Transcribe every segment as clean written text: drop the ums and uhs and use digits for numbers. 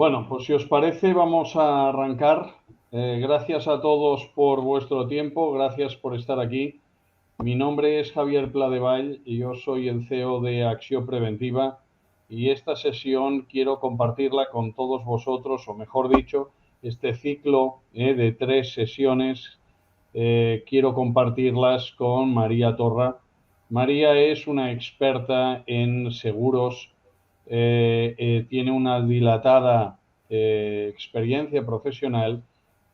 Bueno, pues si os parece, vamos a arrancar. Gracias a todos por vuestro tiempo, gracias por estar aquí. Mi nombre es Javier Pladevall y yo soy el CEO de Acció Preventiva y esta sesión quiero compartirla con todos vosotros, o mejor dicho, este ciclo de 3 sesiones quiero compartirlas con María Torra. María es una experta en seguros, tiene una dilatada experiencia profesional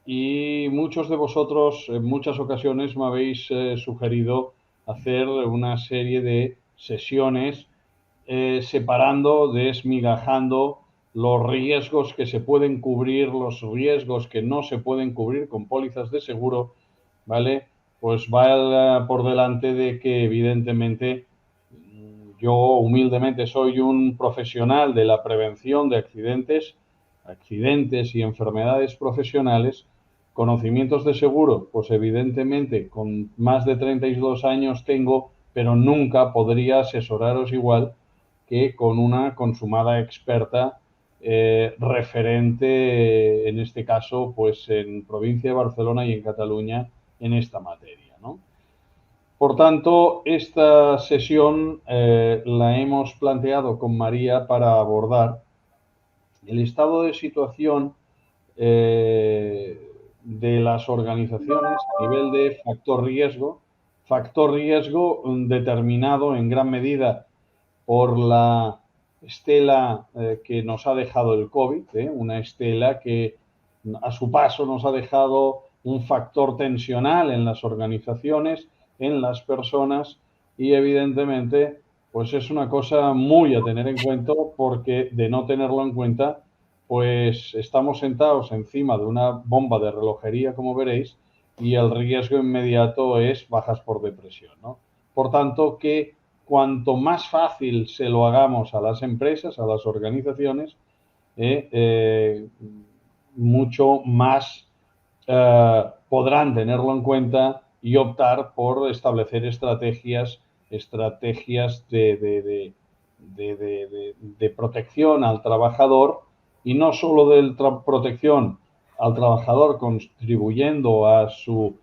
y muchos de vosotros en muchas ocasiones me habéis sugerido hacer una serie de sesiones separando, desmigajando los riesgos que se pueden cubrir, los riesgos que no se pueden cubrir con pólizas de seguro, ¿vale? Pues va por delante de que evidentemente yo humildemente soy un profesional de la prevención de accidentes y enfermedades profesionales, conocimientos de seguro, pues evidentemente con más de 32 años tengo, pero nunca podría asesoraros igual que con una consumada experta referente, en este caso, pues en provincia de Barcelona y en Cataluña en esta materia, ¿no? Por tanto, esta sesión la hemos planteado con María para abordar el estado de situación de las organizaciones a nivel de factor riesgo determinado en gran medida por la estela que nos ha dejado el COVID, una estela que a su paso nos ha dejado un factor tensional en las organizaciones, en las personas y evidentemente pues es una cosa muy a tener en cuenta porque de no tenerlo en cuenta pues estamos sentados encima de una bomba de relojería como veréis y el riesgo inmediato es bajas por depresión, ¿no? Por tanto que cuanto más fácil se lo hagamos a las empresas, a las organizaciones, mucho más podrán tenerlo en cuenta y optar por establecer estrategias de protección al trabajador y no solo de protección al trabajador contribuyendo a su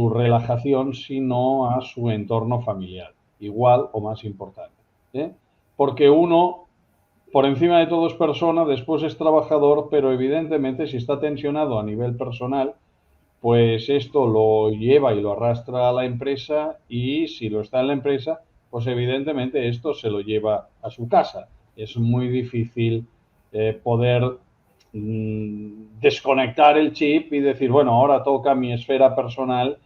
relajación, sino a su entorno familiar, igual o más importante. ¿eh? Porque uno por encima de todo es persona, después es trabajador, pero evidentemente si está tensionado a nivel personal, pues esto lo lleva y lo arrastra a la empresa y si lo está en la empresa, pues evidentemente esto se lo lleva a su casa. Es muy difícil poder desconectar el chip y decir, bueno, ahora toca mi esfera personal,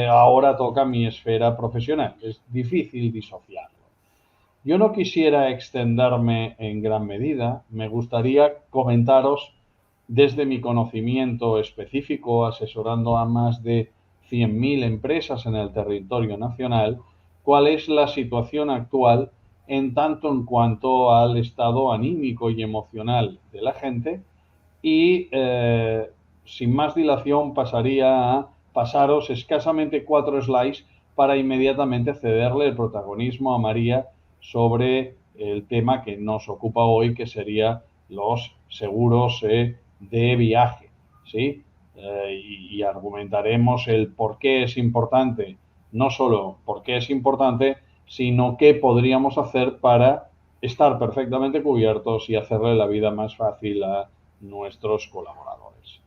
ahora toca mi esfera profesional. Es difícil disociarlo. Yo no quisiera extenderme en gran medida, me gustaría comentaros desde mi conocimiento específico, asesorando a más de 100.000 empresas en el territorio nacional, cuál es la situación actual en tanto en cuanto al estado anímico y emocional de la gente y sin más dilación pasaría a pasaros escasamente 4 slides para inmediatamente cederle el protagonismo a María sobre el tema que nos ocupa hoy, que sería los seguros de viaje, ¿sí? Y argumentaremos el por qué es importante, no solo por qué es importante, sino qué podríamos hacer para estar perfectamente cubiertos y hacerle la vida más fácil a nuestros colaboradores.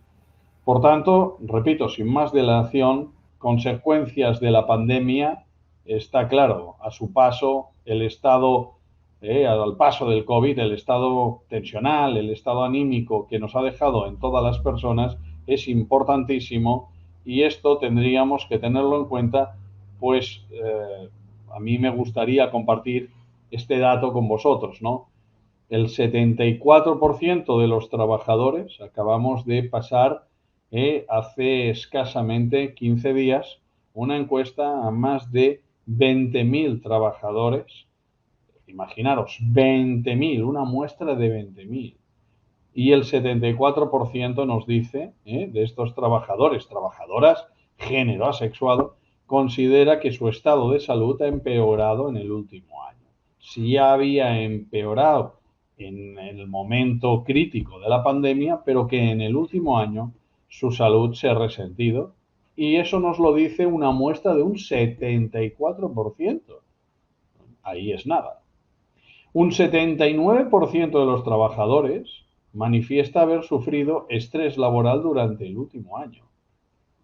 Por tanto, repito, sin más dilación, consecuencias de la pandemia, está claro, a su paso, el estado, al paso del COVID, el estado tensional, el estado anímico que nos ha dejado en todas las personas es importantísimo y esto tendríamos que tenerlo en cuenta, pues a mí me gustaría compartir este dato con vosotros, ¿no? El 74% de los trabajadores, acabamos de pasar hace escasamente 15 días una encuesta a más de 20.000 trabajadores. Imaginaros, 20.000, una muestra de 20.000. Y el 74% nos dice, de estos trabajadores, trabajadoras, género asexuado, considera que su estado de salud ha empeorado en el último año. Si ya había empeorado en el momento crítico de la pandemia, pero que en el último año su salud se ha resentido. Y eso nos lo dice una muestra de un 74%. Ahí es nada. Un 79% de los trabajadores manifiesta haber sufrido estrés laboral durante el último año.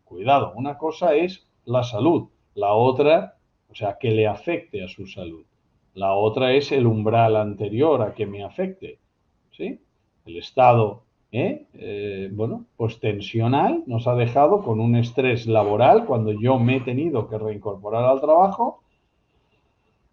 Cuidado, una cosa es la salud, la otra, o sea, que le afecte a su salud. La otra es el umbral anterior a que me afecte, ¿sí? El estado, bueno, pues tensional nos ha dejado con un estrés laboral cuando yo me he tenido que reincorporar al trabajo.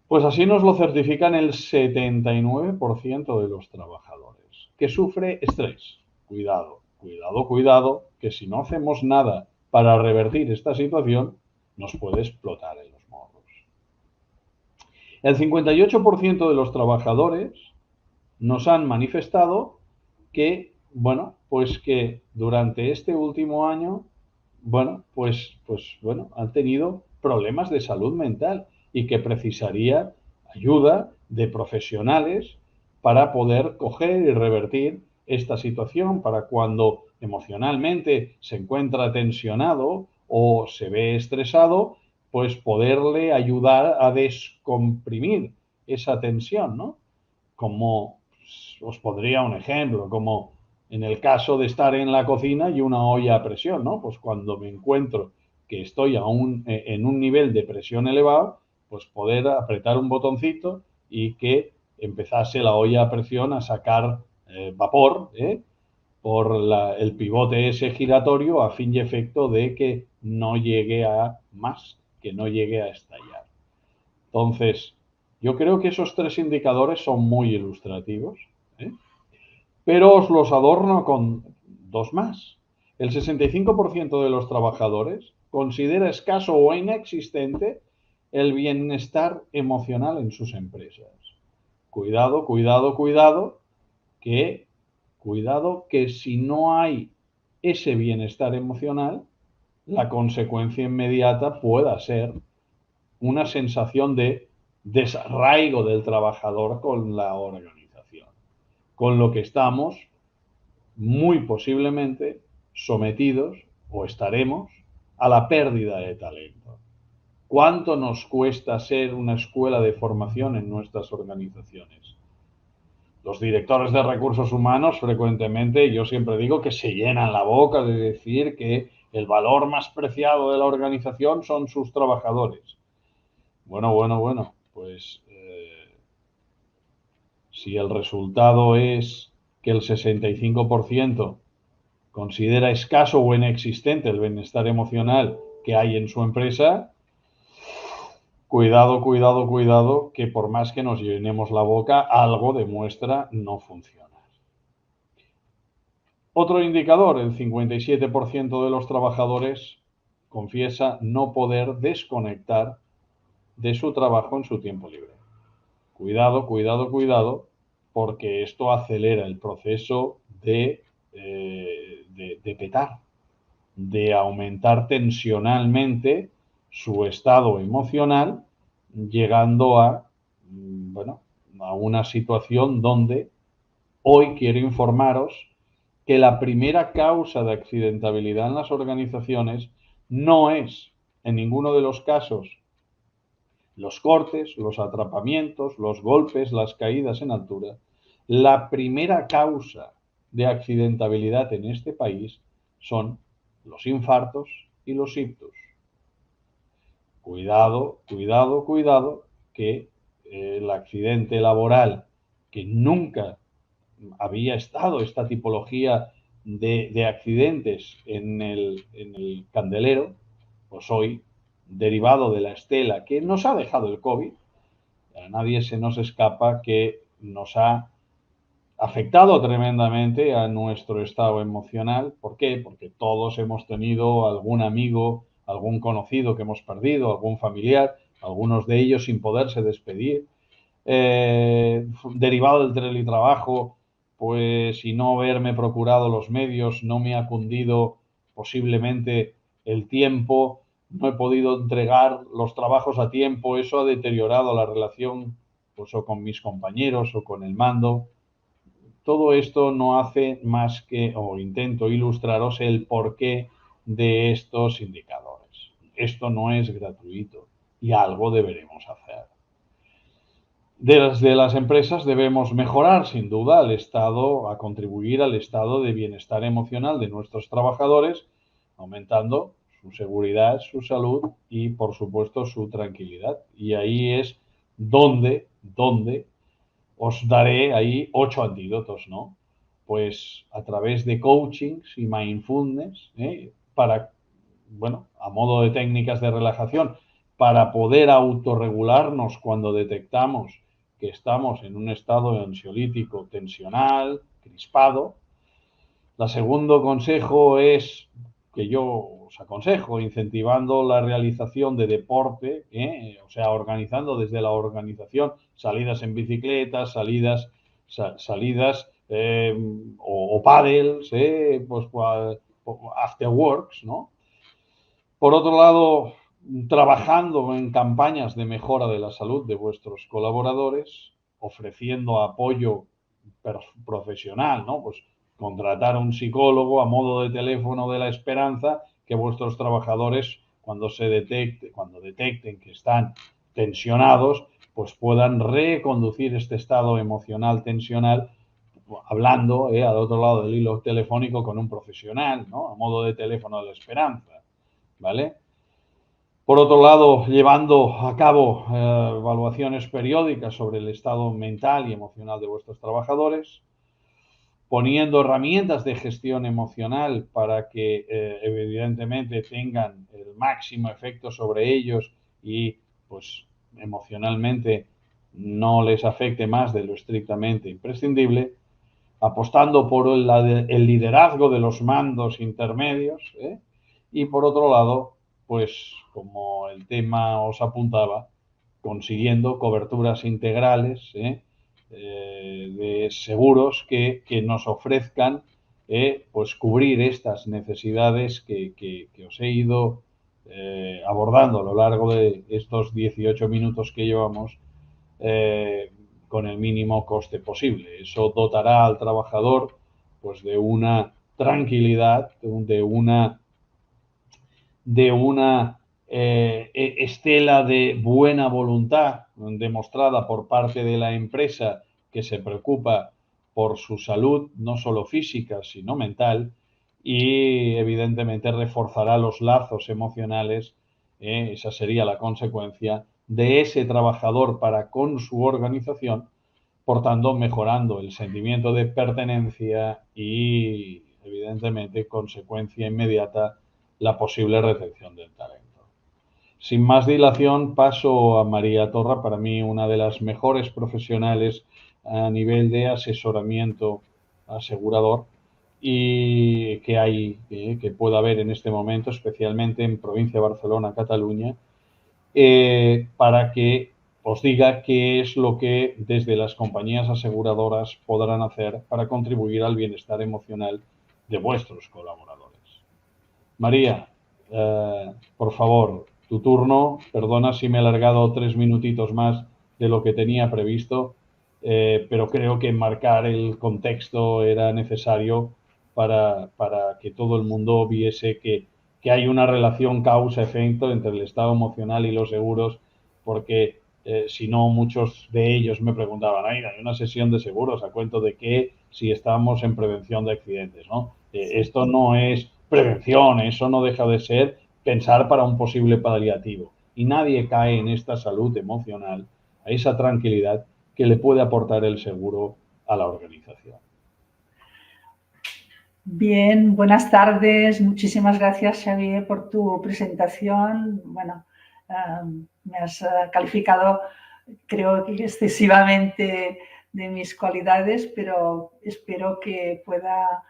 Pues así nos lo certifican el 79% de los trabajadores, que sufre estrés. Cuidado, cuidado, cuidado, que si no hacemos nada para revertir esta situación, nos puede explotar en los morros. El 58% de los trabajadores nos han manifestado que, bueno, pues que durante este último año, bueno, han tenido problemas de salud mental y que precisaría ayuda de profesionales para poder coger y revertir esta situación, para cuando emocionalmente se encuentra tensionado o se ve estresado, pues poderle ayudar a descomprimir esa tensión, ¿no? Como os pondría un ejemplo, como en el caso de estar en la cocina y una olla a presión, ¿no? Pues cuando me encuentro que estoy en un nivel de presión elevado, pues poder apretar un botoncito y que empezase la olla a presión a sacar vapor por el pivote ese giratorio a fin y efecto de que no llegue a más, que no llegue a estallar. Entonces, yo creo que esos tres indicadores son muy ilustrativos, ¿eh? Pero os los adorno con dos más. El 65% de los trabajadores considera escaso o inexistente el bienestar emocional en sus empresas. Cuidado, cuidado, cuidado que si no hay ese bienestar emocional, la consecuencia inmediata pueda ser una sensación de desarraigo del trabajador con la organización, con lo que estamos muy posiblemente sometidos o estaremos a la pérdida de talento. ¿Cuánto nos cuesta ser una escuela de formación en nuestras organizaciones? Los directores de recursos humanos frecuentemente, yo siempre digo que se llenan la boca de decir que el valor más preciado de la organización son sus trabajadores. Bueno, pues si el resultado es que el 65% considera escaso o inexistente el bienestar emocional que hay en su empresa, cuidado, cuidado, cuidado, que por más que nos llenemos la boca, algo demuestra no funcionar. Otro indicador, el 57% de los trabajadores confiesa no poder desconectar de su trabajo en su tiempo libre. Cuidado, cuidado, cuidado, porque esto acelera el proceso de petar, de aumentar tensionalmente su estado emocional, llegando bueno, a una situación donde hoy quiero informaros que la primera causa de accidentabilidad en las organizaciones no es, en ninguno de los casos, los cortes, los atrapamientos, los golpes, las caídas en altura. La primera causa de accidentabilidad en este país son los infartos y los ictus. Cuidado, cuidado, cuidado, que el accidente laboral, que nunca había estado esta tipología de accidentes en el candelero, pues hoy, derivado de la estela que nos ha dejado el COVID, a nadie se nos escapa que nos ha afectado tremendamente a nuestro estado emocional. ¿Por qué? Porque todos hemos tenido algún amigo, algún conocido que hemos perdido, algún familiar, algunos de ellos sin poderse despedir. Derivado del teletrabajo, pues y no haberme procurado los medios, no me ha cundido posiblemente el tiempo, no he podido entregar los trabajos a tiempo, eso ha deteriorado la relación pues, o con mis compañeros o con el mando. todo esto no hace más que, o intento ilustraros el porqué de estos indicadores. Esto no es gratuito y algo deberemos hacer. Desde las empresas debemos mejorar, sin duda, a contribuir al estado de bienestar emocional de nuestros trabajadores, aumentando su seguridad, su salud y, por supuesto, su tranquilidad. Y ahí es donde os daré ahí 8 antídotos, ¿no? Pues a través de coachings y mindfulness, para, bueno, a modo de técnicas de relajación, para poder autorregularnos cuando detectamos que estamos en un estado ansiolítico tensional, crispado. El segundo consejo es que yo os aconsejo, incentivando la realización de deporte, o sea, organizando desde la organización salidas en bicicletas, salidas o paddles, pues after works, ¿no? Por otro lado, trabajando en campañas de mejora de la salud de vuestros colaboradores, ofreciendo apoyo profesional, ¿no? Pues contratar a un psicólogo a modo de teléfono de la esperanza, que vuestros trabajadores, cuando detecten que están tensionados, pues puedan reconducir este estado emocional tensional hablando al otro lado del hilo telefónico con un profesional, ¿no? A modo de teléfono de la esperanza, ¿vale? Por otro lado, llevando a cabo evaluaciones periódicas sobre el estado mental y emocional de vuestros trabajadores, poniendo herramientas de gestión emocional para que evidentemente tengan el máximo efecto sobre ellos y pues emocionalmente no les afecte más de lo estrictamente imprescindible, apostando por el liderazgo de los mandos intermedios, y por otro lado, pues como el tema os apuntaba, consiguiendo coberturas integrales de seguros que nos ofrezcan pues cubrir estas necesidades que os he ido abordando a lo largo de estos 18 minutos que llevamos, con el mínimo coste posible. Eso dotará al trabajador pues de una tranquilidad, de una estela de buena voluntad demostrada por parte de la empresa que se preocupa por su salud, no solo física, sino mental, y evidentemente reforzará los lazos emocionales, esa sería la consecuencia de ese trabajador para con su organización, por tanto mejorando el sentimiento de pertenencia y evidentemente consecuencia inmediata la posible retención del talento. Sin más dilación, paso a María Torra, para mí una de las mejores profesionales a nivel de asesoramiento asegurador y que pueda haber en este momento, especialmente en provincia de Barcelona, Cataluña, para que os diga qué es lo que desde las compañías aseguradoras podrán hacer para contribuir al bienestar emocional de vuestros colaboradores. María, por favor, tu turno. Perdona si me he alargado 3 minutitos más de lo que tenía previsto, pero creo que enmarcar el contexto era necesario para que todo el mundo viese que hay una relación causa-efecto entre el estado emocional y los seguros, porque si no, muchos de ellos me preguntaban, hay una sesión de seguros, ¿a cuento de qué si estamos en prevención de accidentes, ¿no? Esto no es prevención, eso no deja de ser pensar para un posible paliativo. Y nadie cae en esta salud emocional, a esa tranquilidad que le puede aportar el seguro a la organización. Bien, buenas tardes. Muchísimas gracias, Xavier, por tu presentación. Bueno, me has calificado, creo que excesivamente, de mis cualidades, pero espero que pueda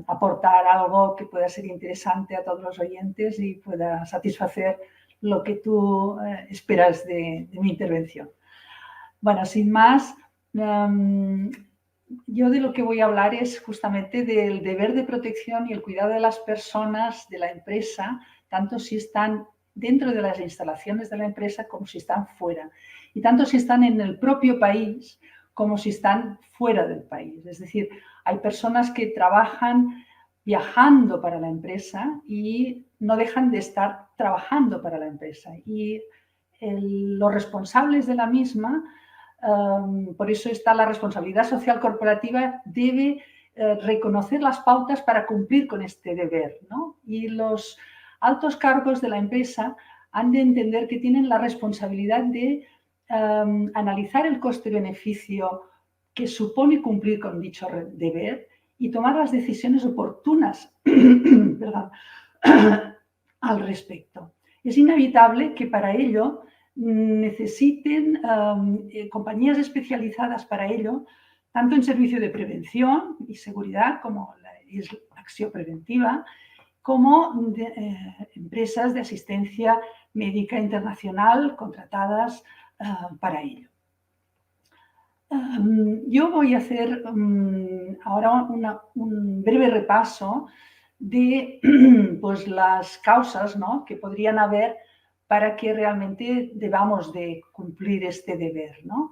aportar algo que pueda ser interesante a todos los oyentes y pueda satisfacer lo que tú esperas de mi intervención. Bueno, sin más, yo de lo que voy a hablar es justamente del deber de protección y el cuidado de las personas de la empresa, tanto si están dentro de las instalaciones de la empresa como si están fuera. Y tanto si están en el propio país como si están fuera del país. Es decir, hay personas que trabajan viajando para la empresa y no dejan de estar trabajando para la empresa. Y los responsables de la misma, por eso está la responsabilidad social corporativa, debe reconocer las pautas para cumplir con este deber, ¿no? Y los altos cargos de la empresa han de entender que tienen la responsabilidad de analizar el coste-beneficio que supone cumplir con dicho deber y tomar las decisiones oportunas al respecto. Es inevitable que para ello necesiten compañías especializadas para ello, tanto en servicio de prevención y seguridad, como la acción preventiva, como empresas de asistencia médica internacional contratadas para ello. Yo voy a hacer ahora un breve repaso de pues, las causas, ¿no?, que podrían haber para que realmente debamos de cumplir este deber, ¿no?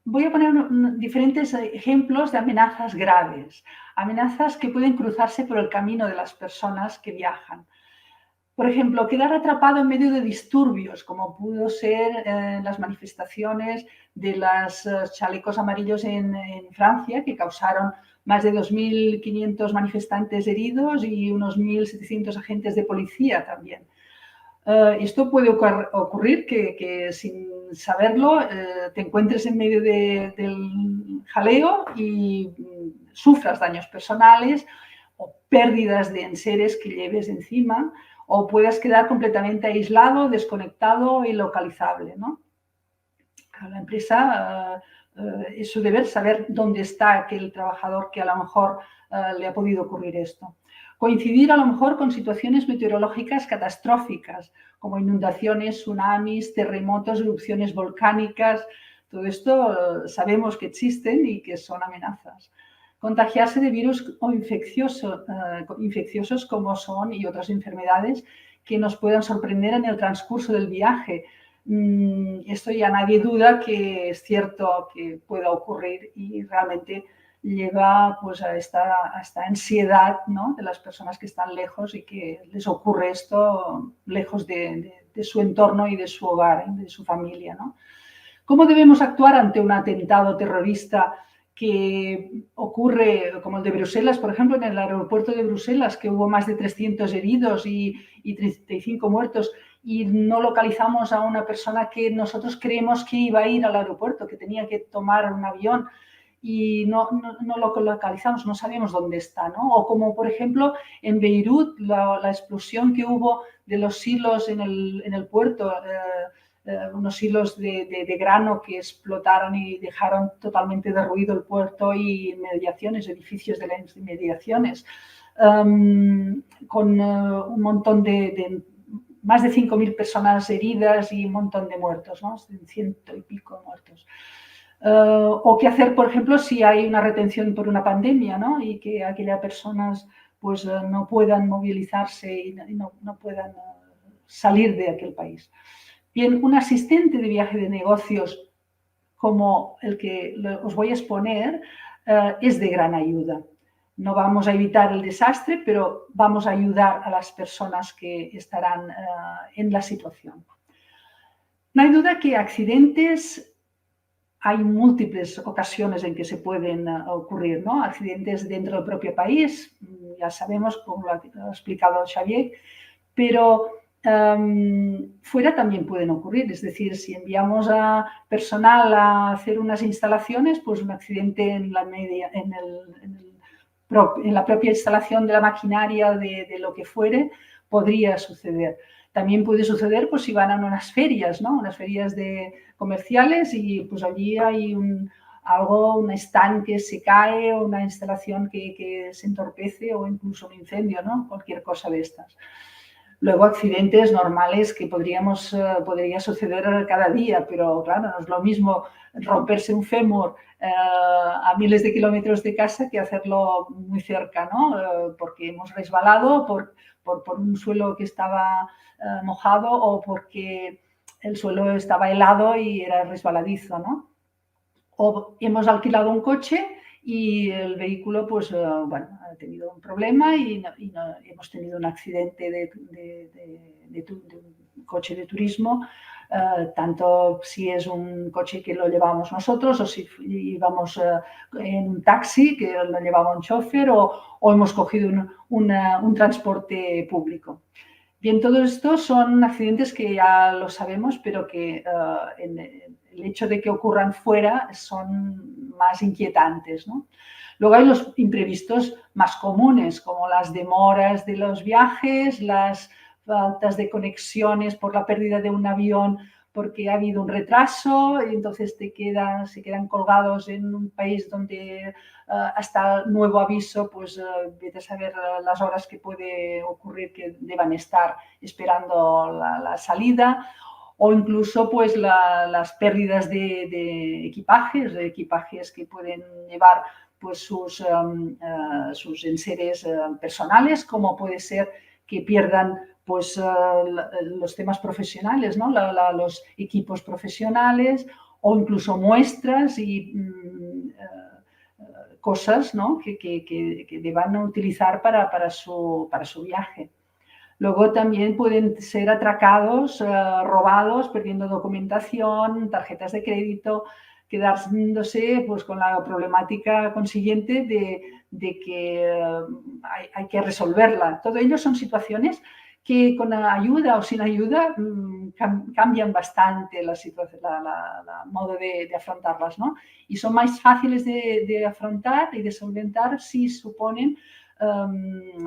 Voy a poner diferentes ejemplos de amenazas graves, amenazas que pueden cruzarse por el camino de las personas que viajan. Por ejemplo, quedar atrapado en medio de disturbios, como pudo ser las manifestaciones de los chalecos amarillos en Francia, que causaron más de 2.500 manifestantes heridos y unos 1.700 agentes de policía también. Esto puede ocurrir que sin saberlo te encuentres en medio del jaleo y sufras daños personales o pérdidas de enseres que lleves encima, o puedas quedar completamente aislado, desconectado y localizable, ¿no? La empresa es su deber saber dónde está aquel trabajador que a lo mejor le ha podido ocurrir esto. Coincidir a lo mejor con situaciones meteorológicas catastróficas, como inundaciones, tsunamis, terremotos, erupciones volcánicas. Todo esto sabemos que existen y que son amenazas. Contagiarse de virus o infecciosos como son y otras enfermedades que nos puedan sorprender en el transcurso del viaje. Esto ya nadie duda que es cierto que pueda ocurrir y realmente lleva pues, a esta ansiedad, ¿no?, de las personas que están lejos y que les ocurre esto lejos de su entorno y de su hogar, de su familia, ¿no? ¿Cómo debemos actuar ante un atentado terrorista que ocurre, como el de Bruselas, por ejemplo, en el aeropuerto de Bruselas, que hubo más de 300 heridos y 35 muertos, y no localizamos a una persona que nosotros creemos que iba a ir al aeropuerto, que tenía que tomar un avión, y no lo localizamos, no sabemos dónde está, ¿no? O como, por ejemplo, en Beirut, la explosión que hubo de los silos en el puerto, unos hilos de grano que explotaron y dejaron totalmente derruido el puerto y inmediaciones, edificios de las inmediaciones, con un montón de más de 5.000 personas heridas y un montón de muertos, ¿no? 100 y pico muertos. O qué hacer, por ejemplo, si hay una retención por una pandemia, ¿no?, y que aquellas personas pues, no puedan movilizarse y no puedan salir de aquel país. Bien, un asistente de viaje de negocios como el que os voy a exponer es de gran ayuda. No vamos a evitar el desastre, pero vamos a ayudar a las personas que estarán en la situación. No hay duda que accidentes hay múltiples ocasiones en que se pueden ocurrir, ¿no? Accidentes dentro del propio país, ya sabemos, como lo ha explicado Xavier, pero fuera también pueden ocurrir. Es decir, si enviamos a personal a hacer unas instalaciones, pues un accidente en la propia instalación de la maquinaria, de lo que fuere, podría suceder. También puede suceder pues, si van a unas ferias, ¿no?, unas ferias comerciales y pues allí hay un stand que se cae o una instalación que se entorpece o incluso un incendio, ¿no?, cualquier cosa de estas. Luego accidentes normales que podría suceder cada día, pero claro, no es lo mismo romperse un fémur a miles de kilómetros de casa que hacerlo muy cerca, ¿no? Porque hemos resbalado por un suelo que estaba mojado o porque el suelo estaba helado y era resbaladizo, ¿no? O hemos alquilado un coche y el vehículo, pues, bueno, ha tenido un problema y hemos tenido un accidente de un coche de turismo, tanto si es un coche que lo llevamos nosotros o si íbamos en un taxi que lo llevaba un chofer o hemos cogido un transporte público. Bien, todo esto son accidentes que ya lo sabemos, pero que el hecho de que ocurran fuera son más inquietantes, ¿no? Luego hay los imprevistos más comunes, como las demoras de los viajes, las faltas de conexiones por la pérdida de un avión porque ha habido un retraso y entonces se quedan colgados en un país donde hasta nuevo aviso, pues vete a saber las horas que puede ocurrir que deban estar esperando la salida, o incluso pues las pérdidas de equipajes que pueden llevar pues sus enseres personales, como puede ser que pierdan pues los temas profesionales, ¿no? Los equipos profesionales o incluso muestras y cosas, ¿no? que deban utilizar para su viaje. Luego también pueden ser atracados, robados, perdiendo documentación, tarjetas de crédito, quedándose pues, con la problemática consiguiente de que hay que resolverla. Todo ello son situaciones que con ayuda o sin ayuda cambian bastante la modo de afrontarlas, ¿no? Y son más fáciles de afrontar y de solventar si suponen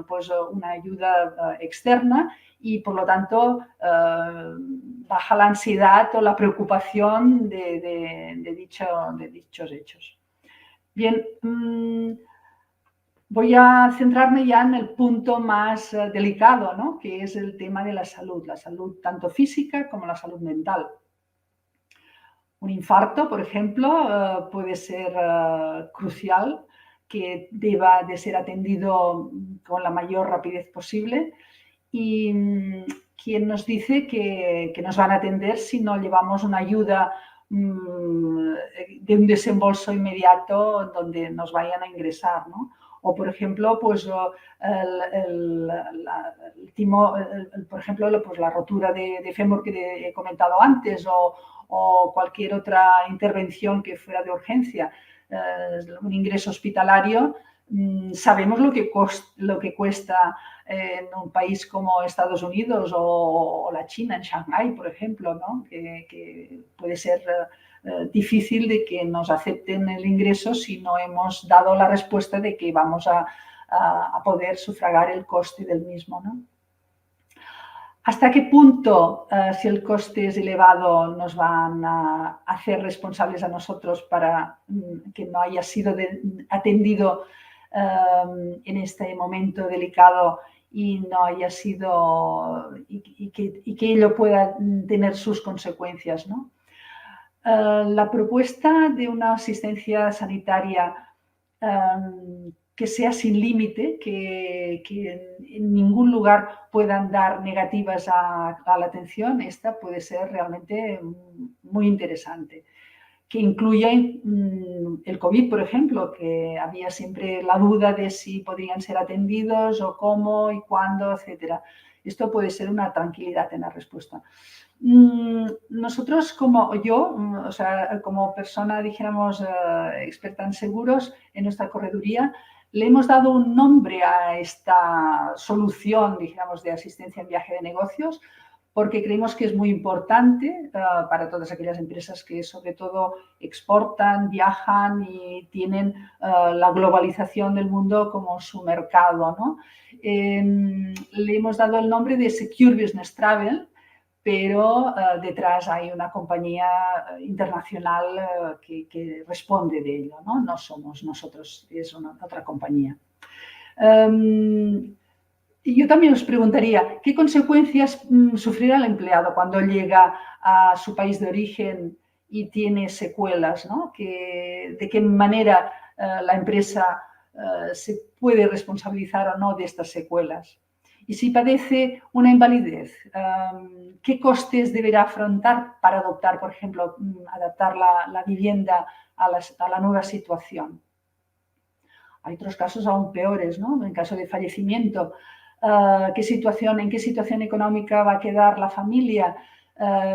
pues una ayuda externa y por lo tanto baja la ansiedad o la preocupación de dichos hechos. Bien, voy a centrarme ya en el punto más delicado, ¿no? Que es el tema de la salud tanto física como la salud mental. Un infarto, por ejemplo, puede ser crucial, que deba de ser atendido con la mayor rapidez posible. Y ¿quién nos dice que nos van a atender si no llevamos una ayuda de un desembolso inmediato donde nos vayan a ingresar, ¿no? O, por ejemplo, pues, por ejemplo, pues, la rotura de fémur que he comentado antes o cualquier otra intervención que fuera de urgencia, un ingreso hospitalario. Sabemos lo que cuesta en un país como Estados Unidos o la China, en Shanghái, por ejemplo, ¿no? que puede ser difícil de que nos acepten el ingreso si no hemos dado la respuesta de que vamos a poder sufragar el coste del mismo, ¿no? ¿Hasta qué punto, si el coste es elevado, nos van a hacer responsables a nosotros para que no haya sido atendido en este momento delicado y no haya sido y que ello pueda tener sus consecuencias, ¿no? La propuesta de una asistencia sanitaria que sea sin límite, que en ningún lugar puedan dar negativas a la atención, esta puede ser realmente muy interesante. Que incluya el COVID, por ejemplo, que había siempre la duda de si podrían ser atendidos o cómo y cuándo, etcétera. Esto puede ser una tranquilidad en la respuesta. Nosotros, o sea, como persona, dijéramos, experta en seguros, en nuestra correduría, le hemos dado un nombre a esta solución, dijéramos, de asistencia en viaje de negocios, porque creemos que es muy importante para todas aquellas empresas que sobre todo exportan, viajan y tienen la globalización del mundo como su mercado, ¿no? Le hemos dado el nombre de Secure Business Travel, pero detrás hay una compañía internacional que responde de ello, ¿no? No somos nosotros, es otra compañía. Yo también os preguntaría, ¿qué consecuencias sufrirá el empleado cuando llega a su país de origen y tiene secuelas, ¿no? ¿De qué manera la empresa se puede responsabilizar o no de estas secuelas? Y si padece una invalidez, ¿qué costes deberá afrontar para adoptar, por ejemplo, adaptar la vivienda a la nueva situación? Hay otros casos aún peores, ¿no? En caso de fallecimiento, ¿en qué situación económica va a quedar la familia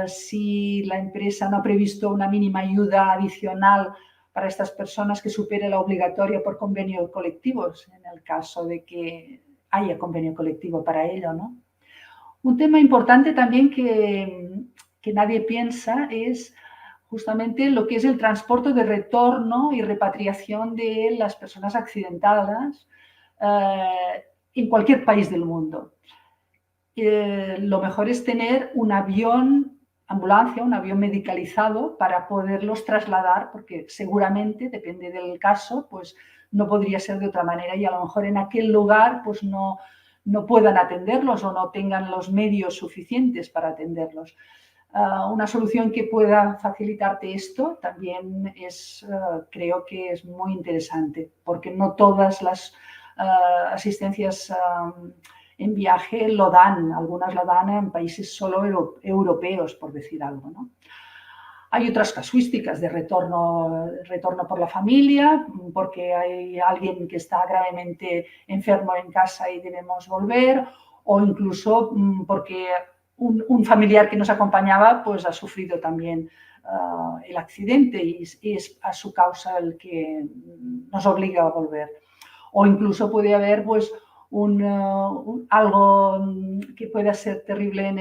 si la empresa no ha previsto una mínima ayuda adicional para estas personas que supere la obligatoria por convenio colectivo, en el caso de que haya convenio colectivo para ello, ¿no? Un tema importante también que nadie piensa es justamente lo que es el transporte de retorno y repatriación de las personas accidentadas en cualquier país del mundo. Lo mejor es tener un avión, ambulancia, un avión medicalizado para poderlos trasladar, porque seguramente, depende del caso, pues no podría ser de otra manera y a lo mejor en aquel lugar pues no puedan atenderlos o no tengan los medios suficientes para atenderlos. Una solución que pueda facilitarte esto también creo que es muy interesante, porque no todas las asistencias en viaje lo dan, algunas lo dan en países solo europeos, por decir algo, ¿no? Hay otras casuísticas de retorno por la familia, porque hay alguien que está gravemente enfermo en casa y debemos volver, o incluso porque un familiar que nos acompañaba pues ha sufrido también el accidente y es a su causa el que nos obliga a volver. O incluso puede haber pues algo que pueda ser terrible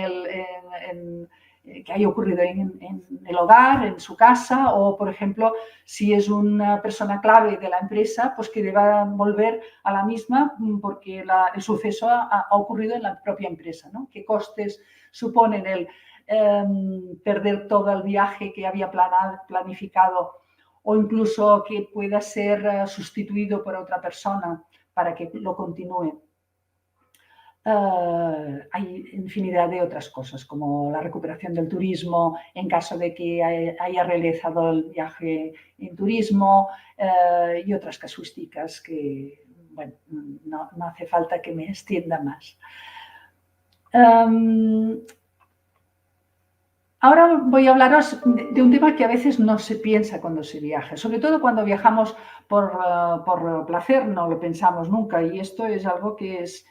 que haya ocurrido en el hogar, en su casa, o por ejemplo, si es una persona clave de la empresa, pues que deba volver a la misma porque el suceso ha ocurrido en la propia empresa, ¿no? ¿Qué costes suponen el perder todo el viaje que había planificado o incluso que pueda ser sustituido por otra persona para que lo continúe? Hay infinidad de otras cosas, como la recuperación del turismo en caso de que haya realizado el viaje en turismo y otras casuísticas que, bueno, no hace falta que me extienda más. Ahora voy a hablaros de un tema que a veces no se piensa cuando se viaja, sobre todo cuando viajamos por placer, no lo pensamos nunca, y esto es algo que es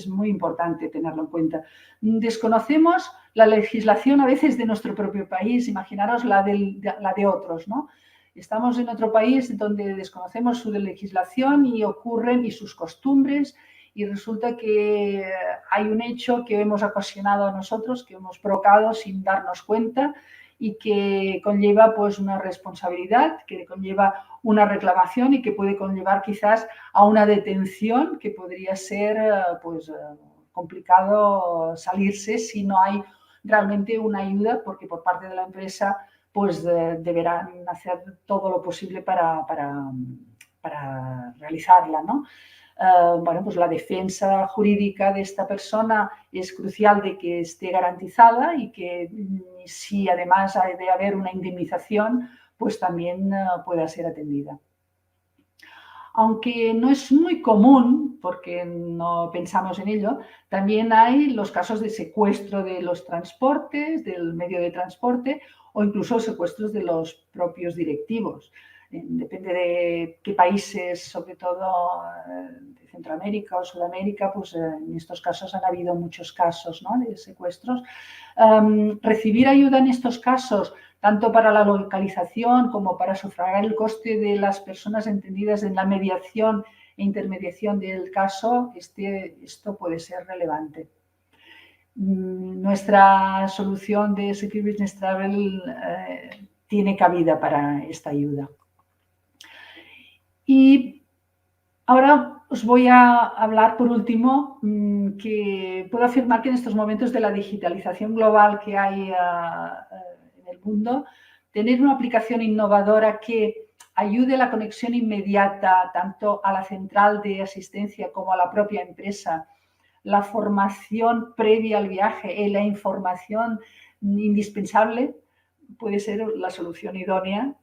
muy importante tenerlo en cuenta. Desconocemos la legislación a veces de nuestro propio país, imaginaros la de otros, ¿no? Estamos en otro país donde desconocemos su legislación y sus costumbres, y resulta que hay un hecho que hemos ocasionado a nosotros, que hemos provocado sin darnos cuenta y que conlleva pues una responsabilidad, que conlleva una reclamación y que puede conllevar quizás a una detención que podría ser pues complicado salirse si no hay realmente una ayuda, porque por parte de la empresa pues deberán hacer todo lo posible para realizarla, ¿no? Bueno, pues la defensa jurídica de esta persona es crucial de que esté garantizada y que si además hay de haber una indemnización, pues también pueda ser atendida. Aunque no es muy común, porque no pensamos en ello, también hay los casos de secuestro de los transportes, del medio de transporte o incluso secuestros de los propios directivos. Depende de qué países, sobre todo de Centroamérica o Sudamérica, pues en estos casos han habido muchos casos, ¿no?, de secuestros. Recibir ayuda en estos casos, tanto para la localización como para sufragar el coste de las personas entendidas en la mediación e intermediación del caso, esto puede ser relevante. Nuestra solución de Secure Business Travel tiene cabida para esta ayuda. Y ahora os voy a hablar, por último, que puedo afirmar que en estos momentos de la digitalización global que hay en el mundo, tener una aplicación innovadora que ayude a la conexión inmediata tanto a la central de asistencia como a la propia empresa, la formación previa al viaje y la información indispensable puede ser la solución idónea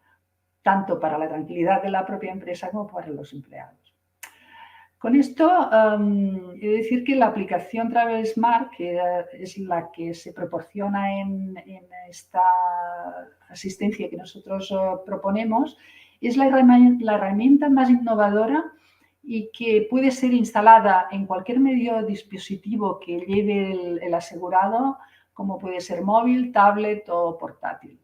tanto para la tranquilidad de la propia empresa como para los empleados. Con esto, he de decir que la aplicación Travel Smart, que es la que se proporciona en esta asistencia que nosotros proponemos, es la herramienta más innovadora y que puede ser instalada en cualquier medio o dispositivo que lleve el asegurado, como puede ser móvil, tablet o portátil.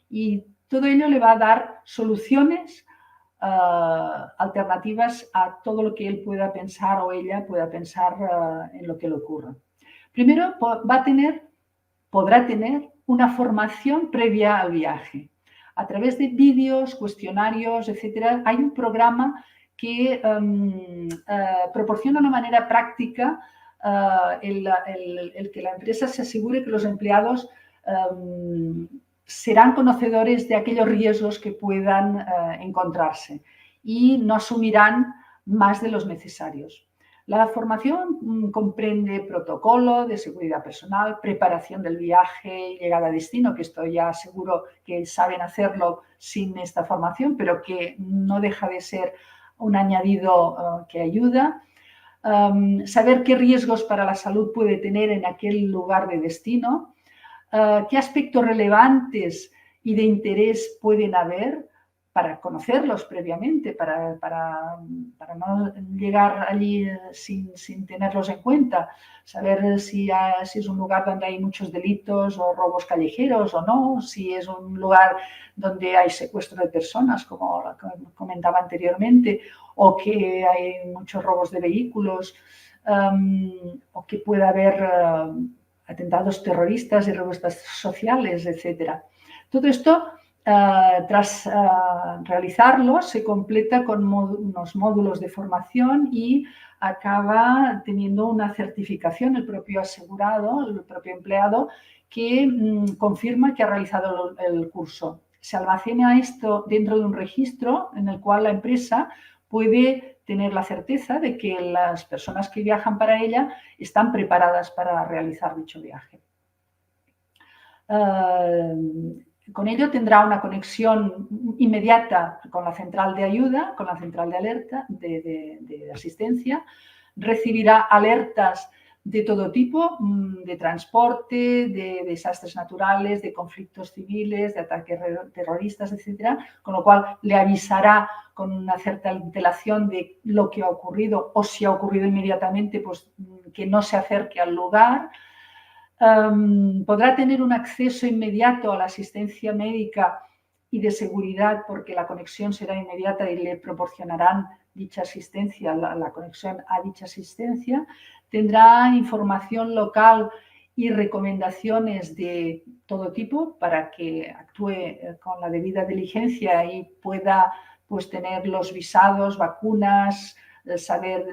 Y todo ello le va a dar soluciones alternativas a todo lo que él pueda pensar o ella pueda pensar en lo que le ocurra. Primero, podrá tener una formación previa al viaje. A través de vídeos, cuestionarios, etcétera, hay un programa que proporciona una manera práctica el que la empresa se asegure que los empleados serán conocedores de aquellos riesgos que puedan encontrarse y no asumirán más de los necesarios. La formación comprende protocolo de seguridad personal, preparación del viaje y llegada a destino, que esto ya seguro que saben hacerlo sin esta formación, pero que no deja de ser un añadido que ayuda. Saber qué riesgos para la salud puede tener en aquel lugar de destino, qué aspectos relevantes y de interés pueden haber para conocerlos previamente, para no llegar allí sin tenerlos en cuenta, saber si es un lugar donde hay muchos delitos o robos callejeros o no, si es un lugar donde hay secuestro de personas, como comentaba anteriormente, o que hay muchos robos de vehículos, o que pueda haber atentados terroristas y revueltas sociales, etc. Todo esto, tras realizarlo, se completa con unos módulos de formación y acaba teniendo una certificación el propio asegurado, el propio empleado, que confirma que ha realizado el curso. Se almacena esto dentro de un registro en el cual la empresa puede tener la certeza de que las personas que viajan para ella están preparadas para realizar dicho viaje. Con ello tendrá una conexión inmediata con la central de ayuda, con la central de alerta, de asistencia, recibirá alertas de todo tipo, de transporte, de desastres naturales, de conflictos civiles, de ataques terroristas, etcétera, con lo cual le avisará con una cierta antelación de lo que ha ocurrido, o si ha ocurrido inmediatamente, pues que no se acerque al lugar. Podrá tener un acceso inmediato a la asistencia médica y de seguridad, porque la conexión será inmediata y le proporcionarán dicha asistencia, la conexión a dicha asistencia. Tendrá información local y recomendaciones de todo tipo para que actúe con la debida diligencia y pueda pues tener los visados, vacunas, saber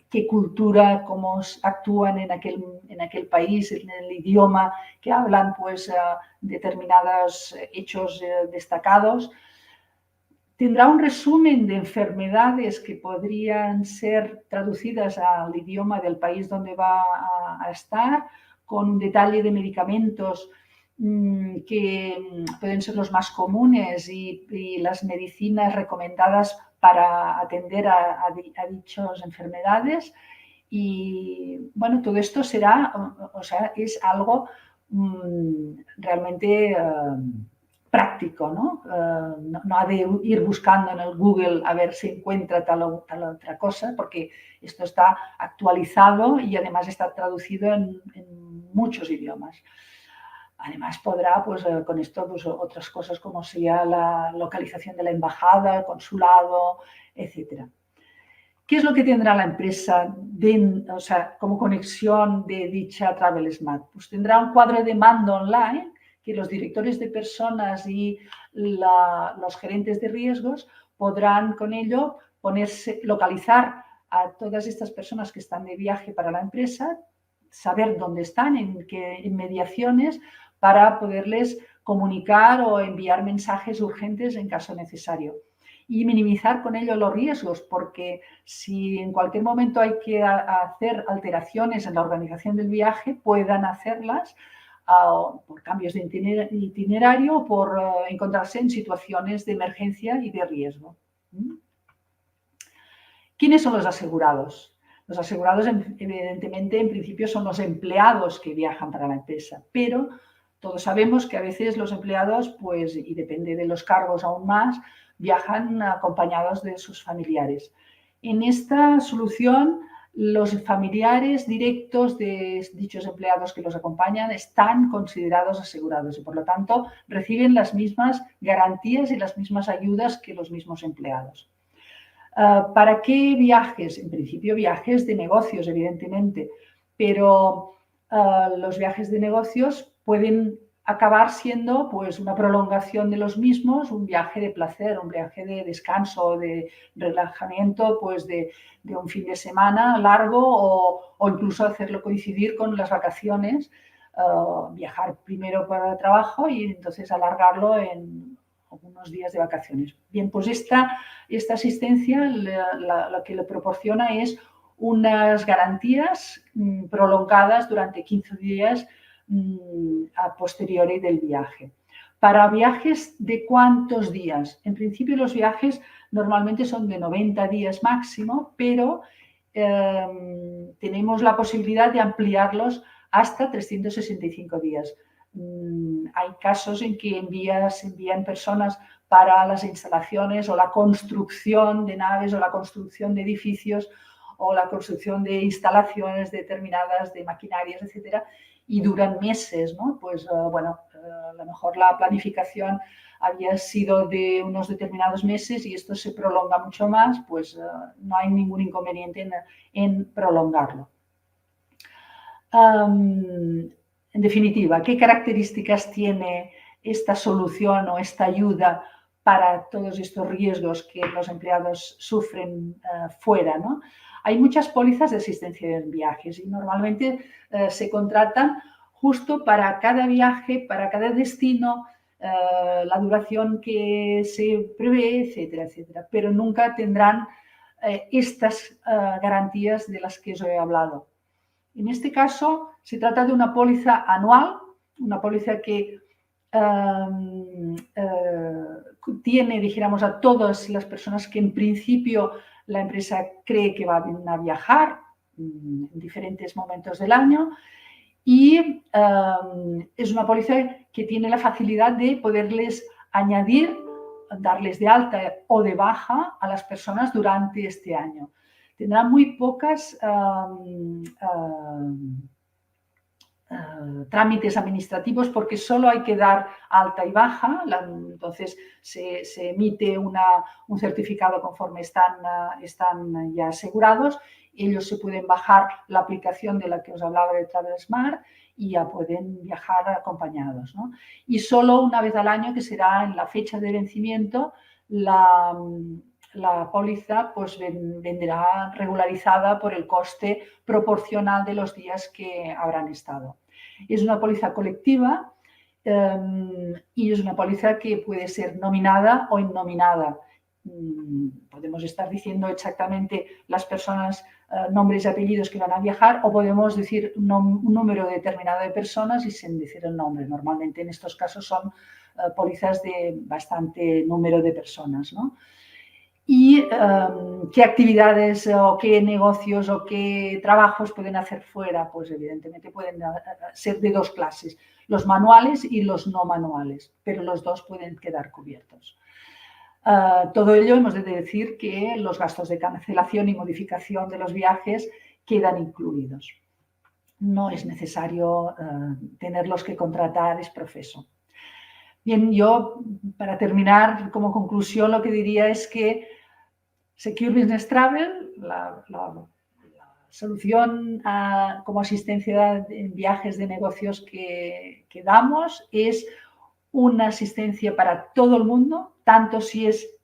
qué cultura, cómo actúan en aquel país, en el idioma que hablan, pues determinados hechos destacados. Tendrá un resumen de enfermedades que podrían ser traducidas al idioma del país donde va a estar, con un detalle de medicamentos que pueden ser los más comunes y las medicinas recomendadas para atender a dichas enfermedades. Y bueno, todo esto será, o sea, es algo realmente práctico, ¿no? No ha de ir buscando en el Google a ver si encuentra tal otra cosa, porque esto está actualizado y además está traducido en muchos idiomas. Además podrá, pues con esto, pues, otras cosas como sea la localización de la embajada, el consulado, etcétera. ¿Qué es lo que tendrá la empresa como conexión de dicha Travel Smart? Pues tendrá un cuadro de mando online que los directores de personas y los gerentes de riesgos podrán con ello localizar a todas estas personas que están de viaje para la empresa, saber dónde están, en qué inmediaciones, para poderles comunicar o enviar mensajes urgentes en caso necesario. Y minimizar con ello los riesgos, porque si en cualquier momento hay que hacer alteraciones en la organización del viaje, puedan hacerlas por cambios de itinerario o por encontrarse en situaciones de emergencia y de riesgo. ¿Quiénes son los asegurados? Los asegurados, evidentemente, en principio son los empleados que viajan para la empresa, pero todos sabemos que a veces los empleados, pues, y depende de los cargos aún más, viajan acompañados de sus familiares. En esta solución, los familiares directos de dichos empleados que los acompañan están considerados asegurados y, por lo tanto, reciben las mismas garantías y las mismas ayudas que los mismos empleados. ¿Para qué viajes? En principio, viajes de negocios, evidentemente, pero los viajes de negocios pueden acabar siendo, pues, una prolongación de los mismos, un viaje de placer, un viaje de descanso, de relajamiento, pues de un fin de semana largo o incluso hacerlo coincidir con las vacaciones, viajar primero para el trabajo y entonces alargarlo en algunos días de vacaciones. Bien, pues esta asistencia lo que le proporciona es unas garantías prolongadas durante 15 días a posteriori del viaje. Para viajes de ¿cuántos días? En principio los viajes normalmente son de 90 días máximo, pero tenemos la posibilidad de ampliarlos hasta 365 días. Hay casos en que se envían personas para las instalaciones o la construcción de naves o la construcción de edificios o la construcción de instalaciones determinadas de maquinarias, etcétera, y duran meses, ¿no? Pues bueno, a lo mejor la planificación había sido de unos determinados meses y esto se prolonga mucho más, pues no hay ningún inconveniente en prolongarlo. En definitiva, ¿qué características tiene esta solución o esta ayuda para todos estos riesgos que los empleados sufren fuera, ¿no? Hay muchas pólizas de asistencia en viajes y normalmente se contratan justo para cada viaje, para cada destino, la duración que se prevé, etcétera, etcétera. Pero nunca tendrán estas garantías de las que os he hablado. En este caso, se trata de una póliza anual, una póliza que tiene, dijéramos, a todas las personas que en principio la empresa cree que van a viajar en diferentes momentos del año y es una póliza que tiene la facilidad de poderles añadir, darles de alta o de baja a las personas durante este año. Tendrá muy pocas trámites administrativos porque solo hay que dar alta y baja, entonces se emite un certificado conforme están ya asegurados, ellos se pueden bajar la aplicación de la que os hablaba de Travel Smart y ya pueden viajar acompañados, ¿no? Y solo una vez al año, que será en la fecha de vencimiento, la póliza pues vendrá regularizada por el coste proporcional de los días que habrán estado. Es una póliza colectiva y es una póliza que puede ser nominada o innominada. Podemos estar diciendo exactamente las personas, nombres y apellidos que van a viajar, o podemos decir un número determinado de personas y sin decir el nombre. Normalmente en estos casos son pólizas de bastante número de personas, ¿no? Y qué actividades o qué negocios o qué trabajos pueden hacer fuera, pues evidentemente pueden ser de dos clases, los manuales y los no manuales, pero los dos pueden quedar cubiertos. Todo ello hemos de decir que los gastos de cancelación y modificación de los viajes quedan incluidos. No es necesario tenerlos que contratar ex profeso. Bien, yo, para terminar, como conclusión, lo que diría es que Secure Business Travel, la solución como asistencia en viajes de negocios que damos, es una asistencia para todo el mundo, tanto si es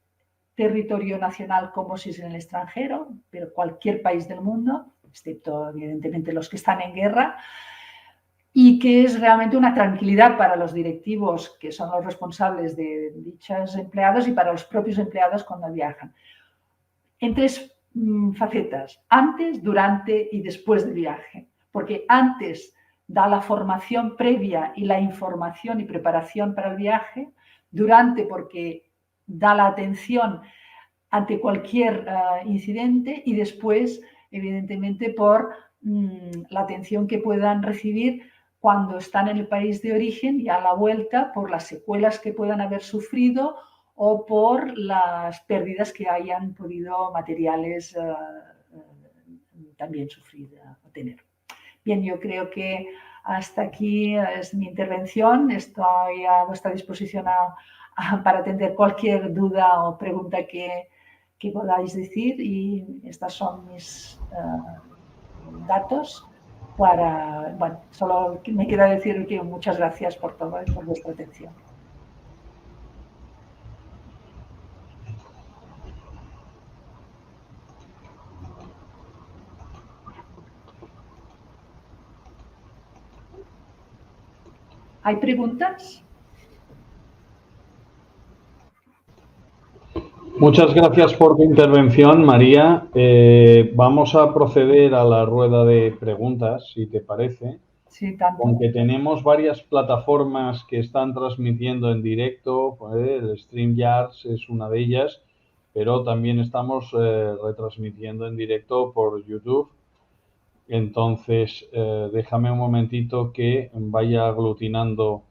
territorio nacional como si es en el extranjero, pero cualquier país del mundo, excepto evidentemente los que están en guerra, y que es realmente una tranquilidad para los directivos, que son los responsables de dichos empleados, y para los propios empleados cuando viajan. En tres facetas: antes, durante y después del viaje. Porque antes da la formación previa y la información y preparación para el viaje. Durante, porque da la atención ante cualquier incidente. Y después evidentemente, por la atención que puedan recibir cuando están en el país de origen y a la vuelta por las secuelas que puedan haber sufrido o por las pérdidas que hayan podido materiales también sufrir o tener. Bien, yo creo que hasta aquí es mi intervención. Estoy a vuestra disposición para atender cualquier duda o pregunta que podáis decir, y estos son mis datos. Bueno, solo me queda decir que muchas gracias por todo y por vuestra atención. ¿Hay preguntas? Muchas gracias por tu intervención, María. Vamos a proceder a la rueda de preguntas, si te parece. Sí, tanto. Aunque tenemos varias plataformas que están transmitiendo en directo, el StreamYard es una de ellas, pero también estamos retransmitiendo en directo por YouTube. Entonces, déjame un momentito que vaya aglutinando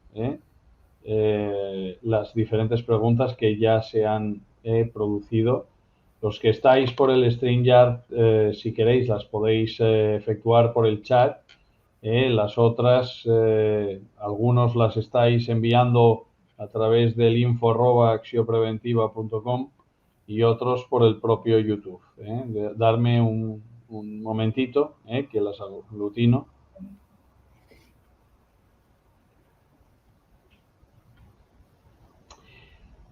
las diferentes preguntas que ya se han producido. Los que estáis por el StreamYard, si queréis, las podéis efectuar por el chat. Las otras, algunos las estáis enviando a través del info@accionpreventiva.com y otros por el propio YouTube. Darme un momentito que las aglutino.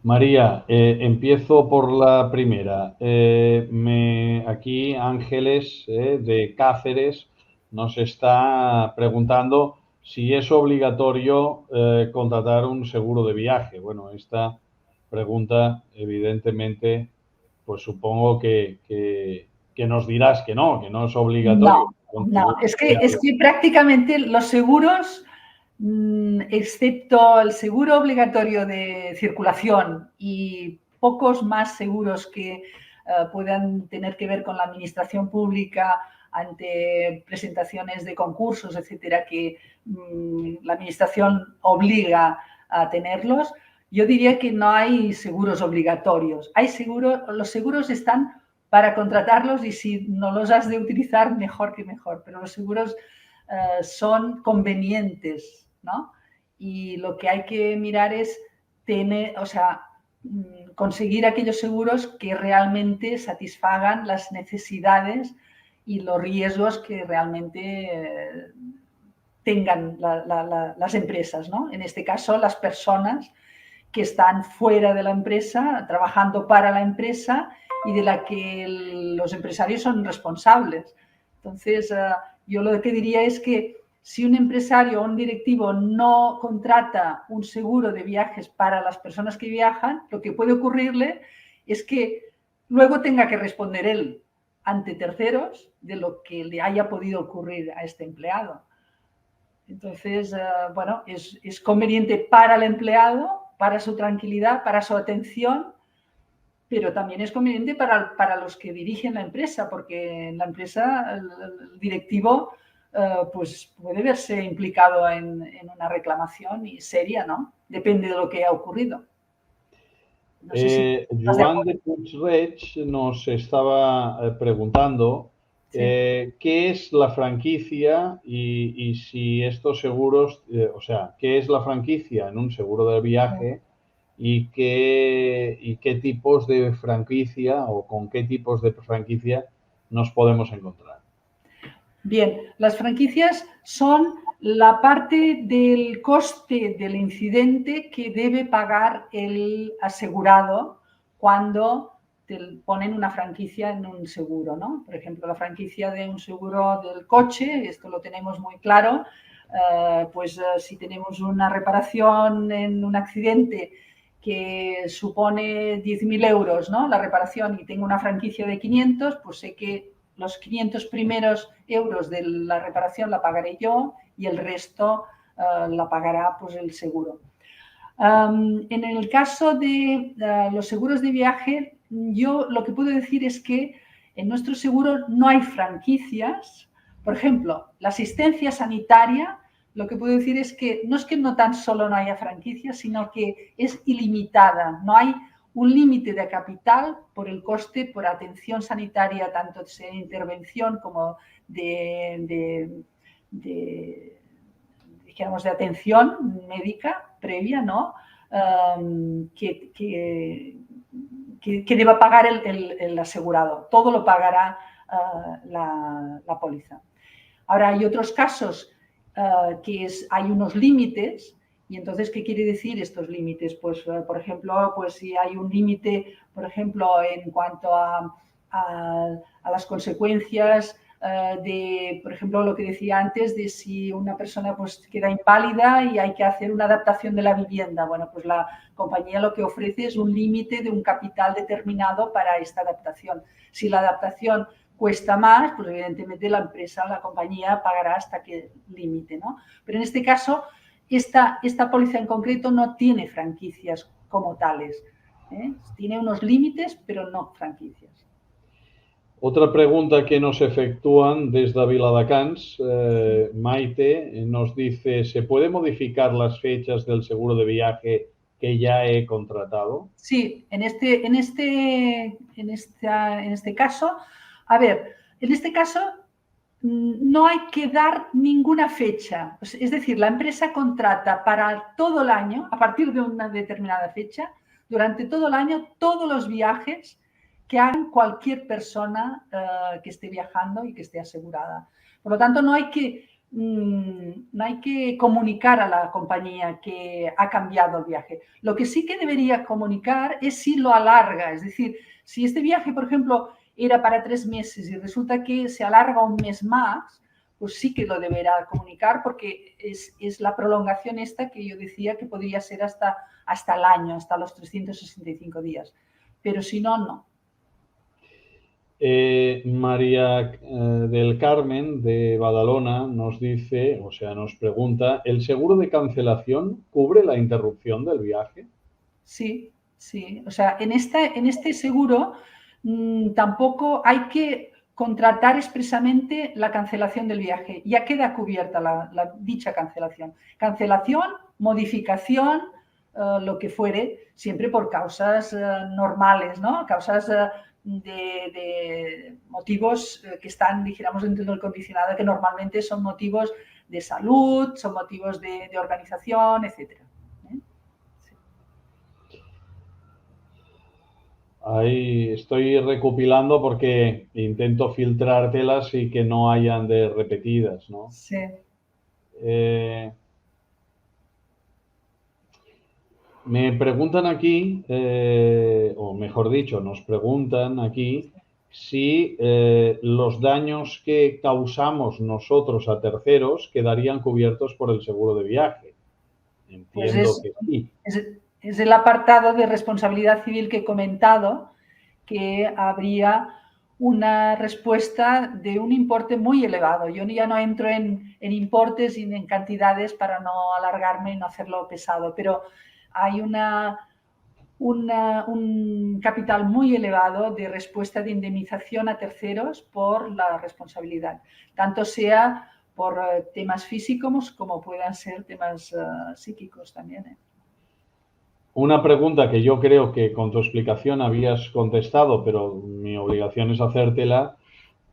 María, empiezo por la primera. Aquí Ángeles de Cáceres nos está preguntando si es obligatorio contratar un seguro de viaje. Bueno, esta pregunta evidentemente, pues supongo que nos dirás que no es obligatorio. No, es que prácticamente los seguros, excepto el seguro obligatorio de circulación y pocos más seguros que puedan tener que ver con la administración pública ante presentaciones de concursos, etcétera, que la administración obliga a tenerlos, yo diría que no hay seguros obligatorios. Los seguros están para contratarlos, y si no los has de utilizar, mejor que mejor, pero los seguros son convenientes, ¿no? Y lo que hay que mirar es conseguir aquellos seguros que realmente satisfagan las necesidades y los riesgos que realmente tengan las empresas, ¿no? En este caso, las personas que están fuera de la empresa, trabajando para la empresa y de la que los empresarios son responsables. Entonces, yo lo que diría es que si un empresario o un directivo no contrata un seguro de viajes para las personas que viajan, lo que puede ocurrirle es que luego tenga que responder él ante terceros de lo que le haya podido ocurrir a este empleado. Entonces, bueno, es conveniente para el empleado, para su tranquilidad, para su atención, pero también es conveniente para los que dirigen la empresa, porque en la empresa el directivo pues puede verse implicado en una reclamación seria, ¿no? Depende de lo que ha ocurrido. No sé Joan de Puigreig nos estaba preguntando qué es la franquicia y si estos seguros, qué es la franquicia en un seguro de viaje y qué tipos de franquicia o con qué tipos de franquicia nos podemos encontrar. Bien, las franquicias son la parte del coste del incidente que debe pagar el asegurado cuando te ponen una franquicia en un seguro, ¿no? Por ejemplo, la franquicia de un seguro del coche, esto lo tenemos muy claro, si tenemos una reparación en un accidente que supone 10.000 euros, ¿no? La reparación, y tengo una franquicia de 500, pues sé que los 500 primeros euros de la reparación la pagaré yo y el resto la pagará pues el seguro. En el caso de los seguros de viaje, yo lo que puedo decir es que En nuestro seguro no hay franquicias. Por ejemplo, la asistencia sanitaria, lo que puedo decir es que no tan solo no haya franquicias, sino que es ilimitada. No hay un límite de capital por el coste por atención sanitaria, tanto de intervención como digamos, de atención médica previa, ¿no? Que deba pagar el asegurado. Todo lo pagará la póliza. Ahora, hay otros casos hay unos límites. Y entonces, ¿qué quiere decir estos límites? Pues, por ejemplo, pues si hay un límite, por ejemplo, en cuanto a las consecuencias por ejemplo, lo que decía antes, de si una persona pues queda inválida y hay que hacer una adaptación de la vivienda. Bueno, pues la compañía lo que ofrece es un límite de un capital determinado para esta adaptación. Si la adaptación cuesta más, pues evidentemente la empresa, la compañía pagará hasta qué límite, ¿no? Pero en este caso, esta póliza en concreto no tiene franquicias como tales. Tiene unos límites, pero no franquicias. Otra pregunta que nos efectúan desde Viladecans, Maite nos dice, ¿se puede modificar las fechas del seguro de viaje que ya he contratado? Sí, en este caso, a ver, en este caso no hay que dar ninguna fecha. Es decir, la empresa contrata para todo el año, a partir de una determinada fecha, durante todo el año, todos los viajes que hagan cualquier persona que esté viajando y que esté asegurada. Por lo tanto, no hay que comunicar a la compañía que ha cambiado el viaje. Lo que sí que debería comunicar es si lo alarga. Es decir, si este viaje, por ejemplo, era para 3 meses y resulta que se alarga un mes más, pues sí que lo deberá comunicar, porque es la prolongación esta que yo decía que podría ser hasta el año, hasta los 365 días. Pero si no, no. María del Carmen de Badalona nos dice, o sea, nos pregunta, ¿el seguro de cancelación cubre la interrupción del viaje? Sí, sí. O sea, en este seguro tampoco hay que contratar expresamente la cancelación del viaje. Ya queda cubierta dicha cancelación. Cancelación, modificación, lo que fuere, siempre por causas normales, ¿no? Causas de motivos que están, dijéramos, dentro del condicionado, que normalmente son motivos de salud, son motivos de organización, etcétera. Ahí estoy recopilando porque intento filtrártelas y que no hayan de repetidas, ¿no? Sí. Me preguntan aquí, o mejor dicho, nos preguntan aquí si los daños que causamos nosotros a terceros quedarían cubiertos por el seguro de viaje. Entiendo Pues que sí. es el apartado de responsabilidad civil que he comentado, que habría una respuesta de un importe muy elevado. Yo ya no entro en importes y en cantidades para no alargarme y no hacerlo pesado, pero hay un capital muy elevado de respuesta de indemnización a terceros por la responsabilidad, tanto sea por temas físicos como puedan ser temas psíquicos también. Una pregunta que yo creo que con tu explicación habías contestado, pero mi obligación es hacértela.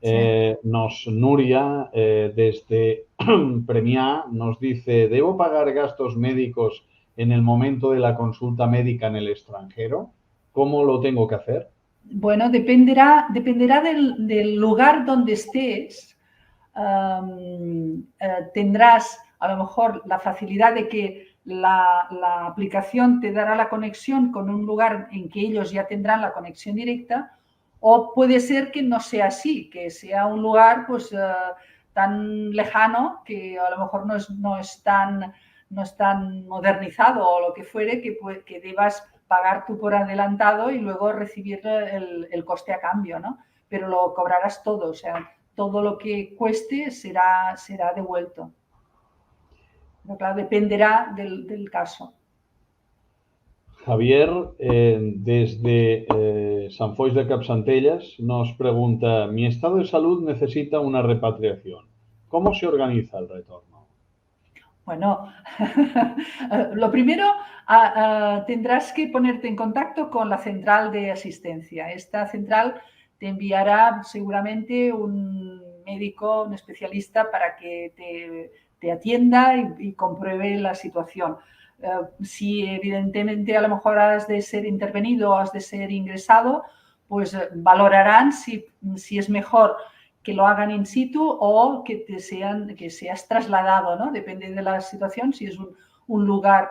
Sí. Nuria, desde Premià, nos dice, ¿debo pagar gastos médicos en el momento de la consulta médica en el extranjero? ¿Cómo lo tengo que hacer? Bueno, dependerá del lugar donde estés. Tendrás a lo mejor la facilidad de que la aplicación te dará la conexión con un lugar en que ellos ya tendrán la conexión directa, o puede ser que no sea así, que sea un lugar pues tan lejano que a lo mejor no es tan modernizado o lo que fuere, que debas pagar tú por adelantado y luego recibir el coste a cambio, ¿no? Pero lo cobrarás todo, o sea, todo lo que cueste será devuelto. Pero claro, dependerá del caso. Javier, desde San Foix de Capsantellas, nos pregunta: mi estado de salud necesita una repatriación. ¿Cómo se organiza el retorno? Bueno, lo primero, tendrás que ponerte en contacto con la central de asistencia. Esta central te enviará seguramente un médico, un especialista para que te atienda y compruebe la situación. Si evidentemente a lo mejor has de ser intervenido o has de ser ingresado, pues valorarán si es mejor que lo hagan in situ o que seas trasladado, ¿no? Depende de la situación, si es un lugar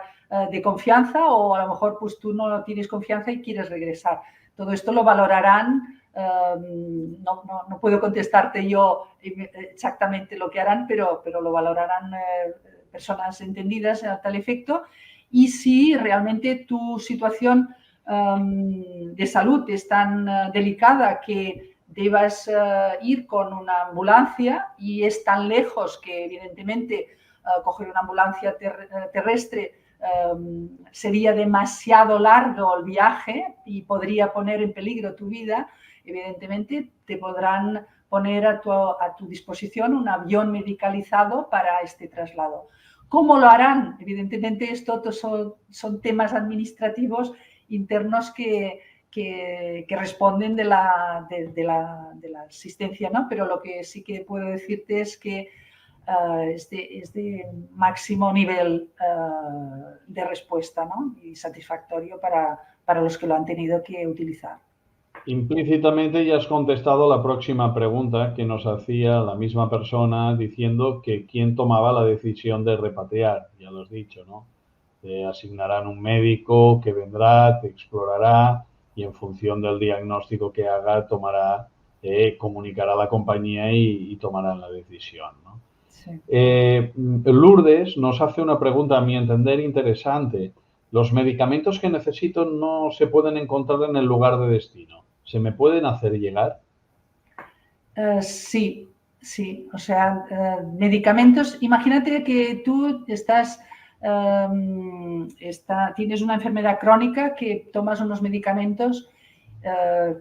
de confianza o a lo mejor pues tú no tienes confianza y quieres regresar. Todo esto lo valorarán. No puedo contestarte yo exactamente lo que harán, pero lo valorarán personas entendidas a tal efecto. Y si realmente tu situación de salud es tan delicada que debas ir con una ambulancia y es tan lejos que evidentemente coger una ambulancia terrestre sería demasiado largo el viaje y podría poner en peligro tu vida, evidentemente te podrán poner a tu disposición un avión medicalizado para este traslado. ¿Cómo lo harán? Evidentemente estos son temas administrativos internos que responden de la asistencia, ¿no? Pero lo que sí que puedo decirte es que es de máximo nivel de respuesta, ¿no? Y satisfactorio para los que lo han tenido que utilizar. Implícitamente ya has contestado la próxima pregunta que nos hacía la misma persona diciendo que quién tomaba la decisión de repatriar. Ya lo has dicho, ¿no? Te asignarán un médico que vendrá, te explorará y en función del diagnóstico que haga tomará, comunicará a la compañía y tomarán la decisión, ¿no? Sí. Lourdes nos hace una pregunta, a mi entender, interesante. Los medicamentos que necesito no se pueden encontrar en el lugar de destino. ¿Se me pueden hacer llegar? Sí, sí. O sea, medicamentos. Imagínate que tú tienes una enfermedad crónica que tomas unos medicamentos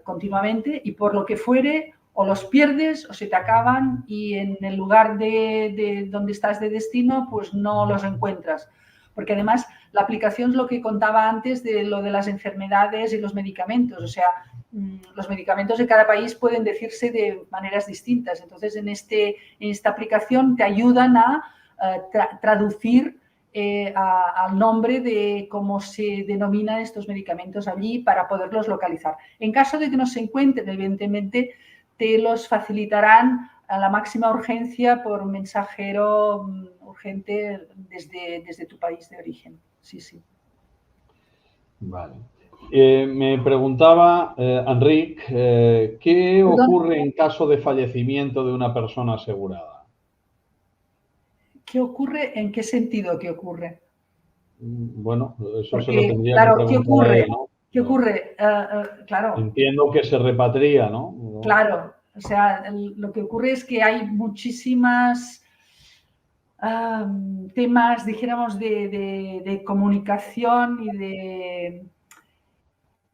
continuamente y por lo que fuere o los pierdes o se te acaban y en el lugar de donde estás de destino pues no los encuentras. Porque además la aplicación es lo que contaba antes de lo de las enfermedades y los medicamentos. O sea, los medicamentos de cada país pueden decirse de maneras distintas. Entonces, en esta aplicación te ayudan a traducir al nombre de cómo se denominan estos medicamentos allí para poderlos localizar. En caso de que no se encuentren, evidentemente, te los facilitarán a la máxima urgencia por mensajero urgente desde tu país de origen. Sí, sí. Vale. Me preguntaba, Enric, ¿qué ocurre en caso de fallecimiento de una persona asegurada? ¿Qué ocurre? ¿En qué sentido qué ocurre? Bueno, eso se lo Porque, tendría que claro, ¿qué preguntar a ocurre? él, ¿no? ¿Qué ocurre? Claro, Entiendo que se repatria, ¿no? claro. O sea, lo que ocurre es que hay muchísimas temas, dijéramos, de comunicación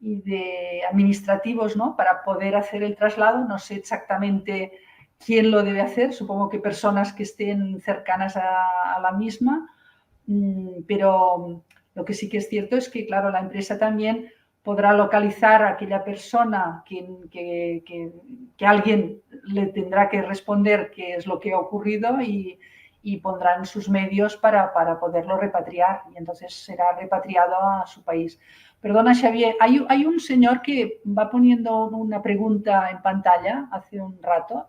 y de administrativos, ¿no? Para poder hacer el traslado. No sé exactamente quién lo debe hacer. Supongo que personas que estén cercanas a la misma. Pero lo que sí que es cierto es que, claro, la empresa también podrá localizar a aquella persona que alguien le tendrá que responder qué es lo que ha ocurrido y pondrán sus medios para poderlo repatriar y entonces será repatriado a su país. Perdona, Xavier, hay un señor que va poniendo una pregunta en pantalla hace un rato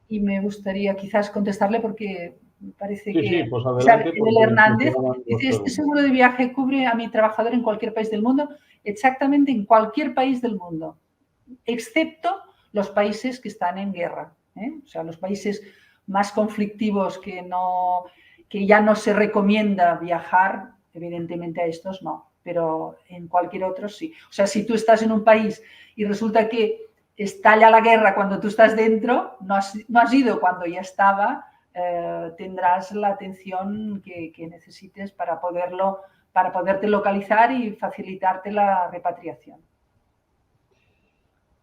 y me gustaría quizás contestarle porque me parece Sí, sí, que pues Isabel adelante porque me Hernández quedaban dos dice, ¿este preguntas. seguro de viaje cubre a mi trabajador en cualquier país del mundo? Exactamente en cualquier país del mundo, excepto los países que están en guerra. O sea, los países más conflictivos que ya no se recomienda viajar, evidentemente a estos no, pero en cualquier otro sí. O sea, si tú estás en un país y resulta que estalla la guerra cuando tú estás dentro, no has ido cuando ya estaba, tendrás la atención que necesites para poderlo para poderte localizar y facilitarte la repatriación.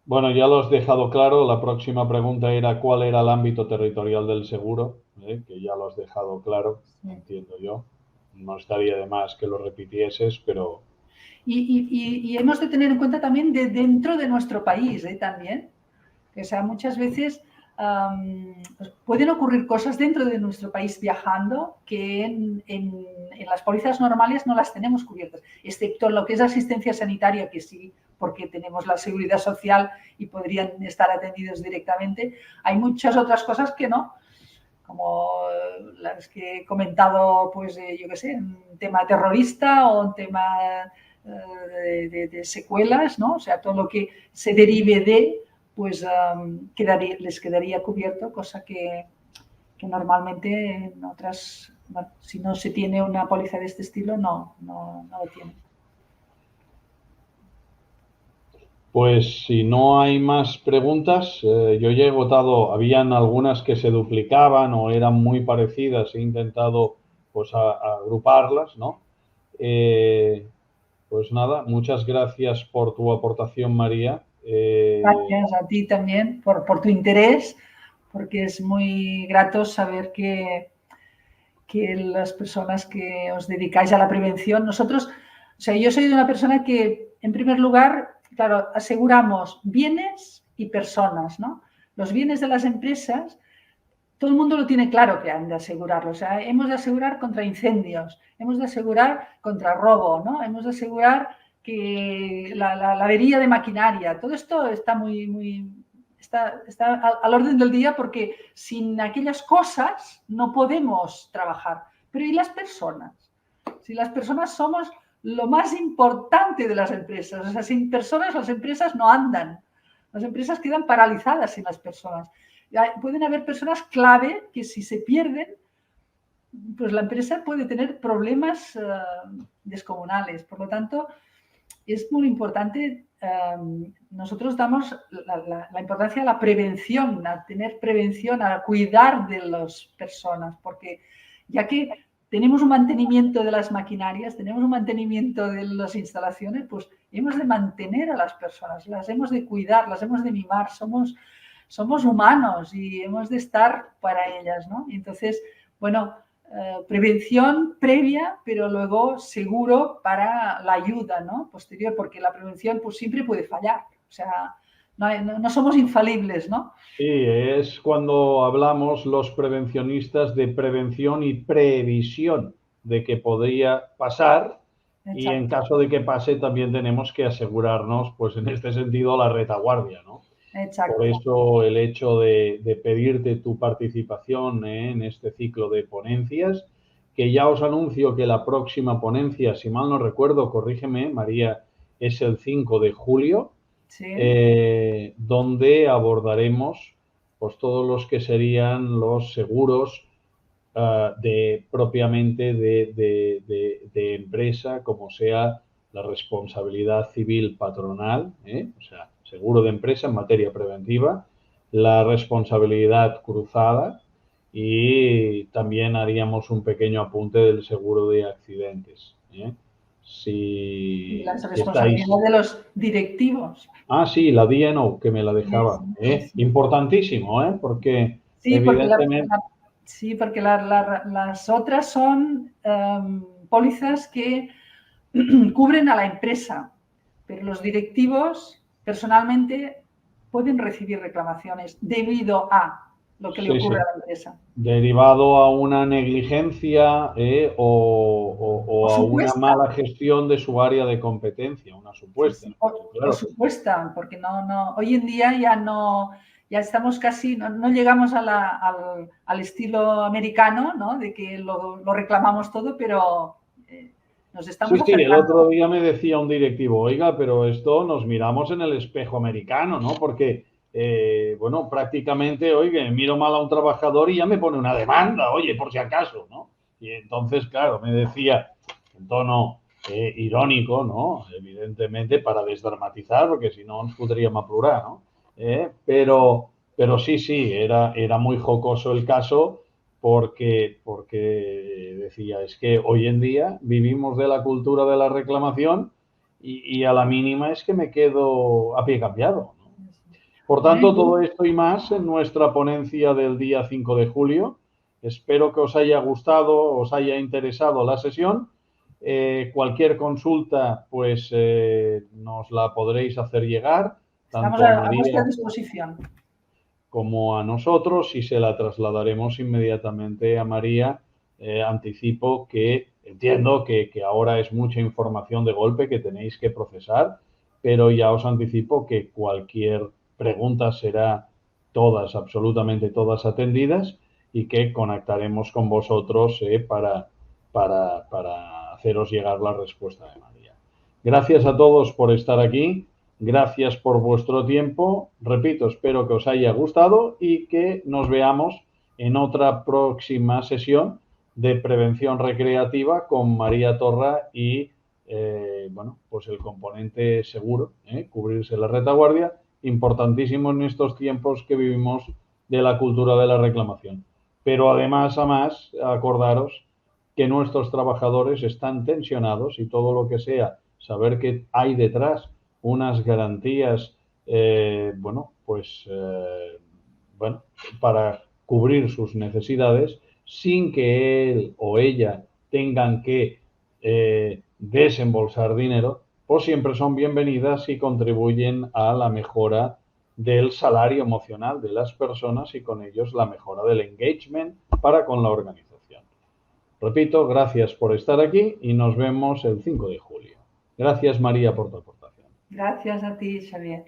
Bueno, ya lo has dejado claro. La próxima pregunta era cuál era el ámbito territorial del seguro, que ya lo has dejado claro, Sí. entiendo yo. No estaría de más que lo repitieses, pero... Y hemos de tener en cuenta también dentro de nuestro país, también. O sea, muchas veces pueden ocurrir cosas dentro de nuestro país viajando que en las pólizas normales no las tenemos cubiertas, excepto en lo que es asistencia sanitaria, que sí, porque tenemos la seguridad social y podrían estar atendidos directamente. Hay muchas otras cosas que no, como las que he comentado, pues yo qué sé, un tema terrorista o un tema de secuelas, ¿no? O sea, todo lo que se derive de, pues les quedaría cubierto, cosa que normalmente en otras, bueno, si no se tiene una póliza de este estilo, no lo tiene. Pues si no hay más preguntas, yo ya he votado, habían algunas que se duplicaban o eran muy parecidas, he intentado pues agruparlas, ¿no? Pues nada, muchas gracias por tu aportación, María. Gracias a ti también por tu interés, porque es muy grato saber que las personas que os dedicáis a la prevención, nosotros, o sea, yo soy de una persona que, en primer lugar, claro, aseguramos bienes y personas, ¿no? Los bienes de las empresas, todo el mundo lo tiene claro que han de asegurarlo. O sea, hemos de asegurar contra incendios, hemos de asegurar contra robo, ¿no? Hemos de asegurar que la avería de maquinaria, todo esto está está al orden del día, porque sin aquellas cosas no podemos trabajar. Pero ¿y las personas? Si las personas somos lo más importante de las empresas, o sea, sin personas las empresas no andan. Las empresas quedan paralizadas sin las personas. Pueden haber personas clave que si se pierden, pues la empresa puede tener problemas descomunales. Por lo tanto, es muy importante, nosotros damos la importancia a la prevención, a tener prevención, a cuidar de las personas, porque ya que tenemos un mantenimiento de las maquinarias, tenemos un mantenimiento de las instalaciones, pues hemos de mantener a las personas, las hemos de cuidar, las hemos de mimar, somos humanos y hemos de estar para ellas, ¿no? Y entonces, bueno, prevención previa, pero luego seguro para la ayuda, ¿no? Posterior, porque la prevención pues siempre puede fallar. O sea, no somos infalibles, ¿no? Sí, es cuando hablamos los prevencionistas de prevención y previsión de que podría pasar. Exacto. Y en caso de que pase también tenemos que asegurarnos, pues en este sentido, la retaguardia, ¿no? Exacto. Por eso el hecho de pedirte tu participación en este ciclo de ponencias, que ya os anuncio que la próxima ponencia, si mal no recuerdo, corrígeme, María, es el 5 de julio, sí. Donde abordaremos pues todos los que serían los seguros propiamente de empresa, como sea la responsabilidad civil patronal, o sea, seguro de empresa en materia preventiva, la responsabilidad cruzada y también haríamos un pequeño apunte del seguro de accidentes. Y la responsabilidad de los directivos. Ah, sí, la D&O, que me la dejaba. Sí. Importantísimo, porque sí, evidentemente... porque las otras son pólizas que cubren a la empresa, pero los directivos personalmente pueden recibir reclamaciones debido a lo que le ocurre a la empresa. Derivado a una negligencia o a una mala gestión de su área de competencia, una supuesta. Sí. O supuesta, porque no, hoy en día ya estamos casi, no llegamos al estilo americano, ¿no? De que lo reclamamos todo, pero nos estamos acercando. Sí, el otro día me decía un directivo, oiga, pero esto nos miramos en el espejo americano, ¿no? Porque, bueno, prácticamente, oiga, miro mal a un trabajador y ya me pone una demanda, oye, por si acaso, ¿no? Y entonces, claro, me decía, en tono irónico, ¿no? Evidentemente, para desdramatizar, porque si no ens podríem aplurar, ¿no? Pero sí, era muy jocoso el caso porque decía, es que hoy en día vivimos de la cultura de la reclamación y a la mínima es que me quedo a pie cambiado, ¿no? Por tanto, todo esto y más en nuestra ponencia del día 5 de julio. Espero que os haya gustado, os haya interesado la sesión. Cualquier consulta, pues nos la podréis hacer llegar, Estamos tanto a a María vuestra disposición. como a nosotros, y se la trasladaremos inmediatamente a María. Anticipo que entiendo que ahora es mucha información de golpe que tenéis que procesar, pero ya os anticipo que cualquier pregunta será todas, absolutamente todas atendidas, y que conectaremos con vosotros para haceros llegar la respuesta de María. Gracias a todos por estar aquí. Gracias por vuestro tiempo. Repito, espero que os haya gustado y que nos veamos en otra próxima sesión de prevención recreativa con María Torra y, bueno, pues el componente seguro, cubrirse la retaguardia, importantísimo en estos tiempos que vivimos de la cultura de la reclamación. Pero además, acordaros que nuestros trabajadores están tensionados y todo lo que sea saber que hay detrás unas garantías, bueno, para cubrir sus necesidades sin que él o ella tengan que desembolsar dinero, pues siempre son bienvenidas y contribuyen a la mejora del salario emocional de las personas y con ellos la mejora del engagement para con la organización. Repito, gracias por estar aquí y nos vemos el 5 de julio. Gracias, María, por tu aportación. Gracias a ti, Xavier.